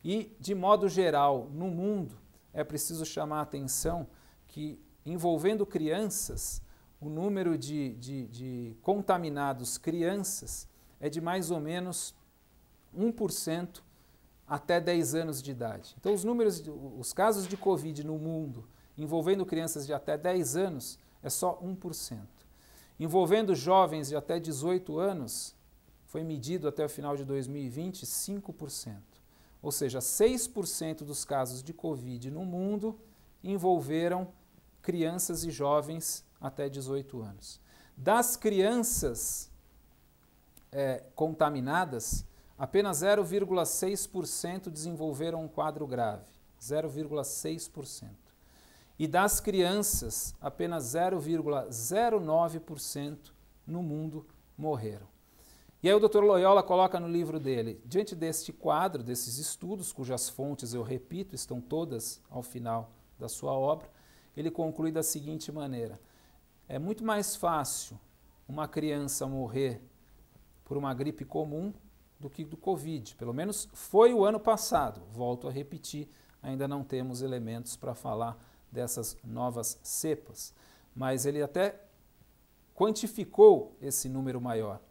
E, de modo geral, no mundo, é preciso chamar a atenção que, envolvendo crianças, o número de contaminados crianças é de mais ou menos 1% até 10 anos de idade. Então, os casos de Covid no mundo, envolvendo crianças de até 10 anos, é só 1%. Envolvendo jovens de até 18 anos, foi medido até o final de 2020 5%. Ou seja, 6% dos casos de Covid no mundo envolveram crianças e jovens até 18 anos. Das crianças contaminadas, apenas 0,6% desenvolveram um quadro grave. 0,6%. E das crianças, apenas 0,09% no mundo morreram. E aí o Dr. Loyola coloca no livro dele, diante deste quadro, desses estudos, cujas fontes, eu repito, estão todas ao final da sua obra, ele conclui da seguinte maneira: é muito mais fácil uma criança morrer por uma gripe comum do que do Covid. Pelo menos foi o ano passado. Volto a repetir, ainda não temos elementos para falar dessas novas cepas. Mas ele até quantificou esse número maior.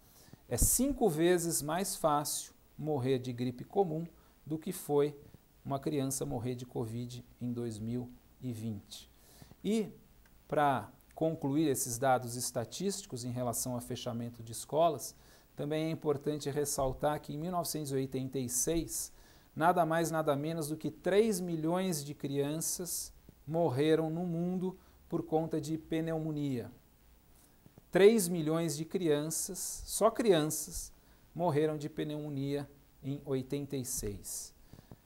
É 5 vezes mais fácil morrer de gripe comum do que foi uma criança morrer de Covid em 2020. E, para concluir esses dados estatísticos em relação ao fechamento de escolas, também é importante ressaltar que em 1986, nada mais nada menos do que 3 milhões de crianças morreram no mundo por conta de pneumonia. 3 milhões de crianças, só crianças, morreram de pneumonia em 86.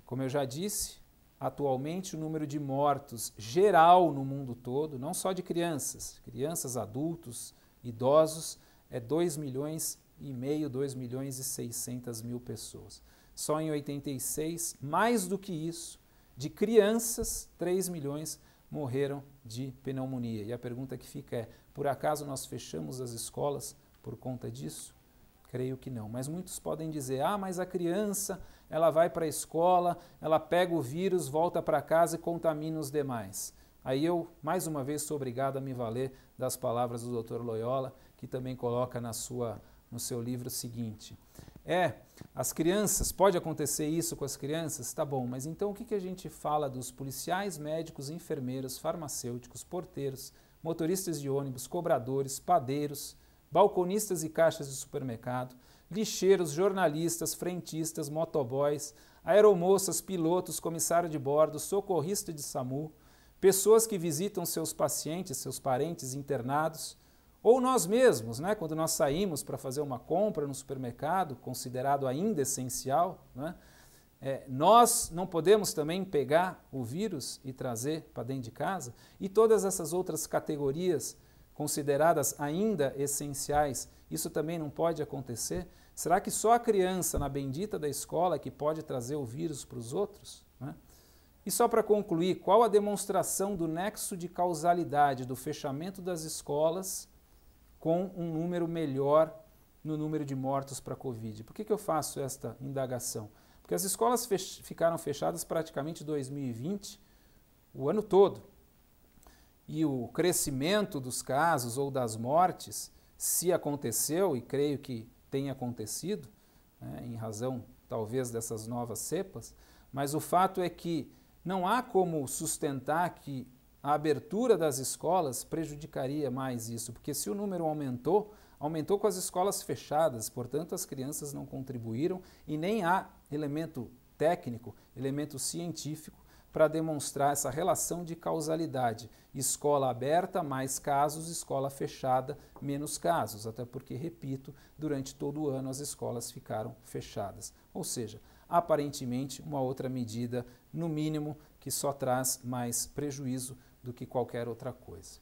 Como eu já disse, atualmente o número de mortos geral no mundo todo, não só de crianças, adultos, idosos, é 2 milhões e meio, 2 milhões e 600 mil pessoas. Só em 86, mais do que isso, de crianças, 3 milhões morreram de pneumonia. E a pergunta que fica é, por acaso nós fechamos as escolas por conta disso? Creio que não. Mas muitos podem dizer, mas a criança, ela vai para a escola, ela pega o vírus, volta para casa e contamina os demais. Aí eu, mais uma vez, sou obrigado a me valer das palavras do Dr. Loyola, que também coloca no seu livro o seguinte: as crianças, pode acontecer isso com as crianças? Tá bom, mas então o que a gente fala dos policiais, médicos, enfermeiros, farmacêuticos, porteiros, motoristas de ônibus, cobradores, padeiros, balconistas e caixas de supermercado, lixeiros, jornalistas, frentistas, motoboys, aeromoças, pilotos, comissário de bordo, socorrista de SAMU, pessoas que visitam seus pacientes, seus parentes internados, ou nós mesmos, né, quando nós saímos para fazer uma compra no supermercado, considerado ainda essencial, né, nós não podemos também pegar o vírus e trazer para dentro de casa? E todas essas outras categorias consideradas ainda essenciais, isso também não pode acontecer? Será que só a criança na bendita da escola que pode trazer o vírus para os outros? Né? E só para concluir, qual a demonstração do nexo de causalidade do fechamento das escolas com um número melhor no número de mortos para a Covid? Por que eu faço esta indagação? Porque as escolas ficaram fechadas praticamente 2020, o ano todo. E o crescimento dos casos ou das mortes, se aconteceu, e creio que tenha acontecido, né, em razão talvez dessas novas cepas, mas o fato é que não há como sustentar que a abertura das escolas prejudicaria mais isso, porque se o número aumentou com as escolas fechadas, portanto as crianças não contribuíram e nem há elemento técnico, elemento científico para demonstrar essa relação de causalidade. Escola aberta, mais casos, escola fechada, menos casos, até porque, repito, durante todo o ano as escolas ficaram fechadas. Ou seja, aparentemente uma outra medida, no mínimo, que só traz mais prejuízo do que qualquer outra coisa.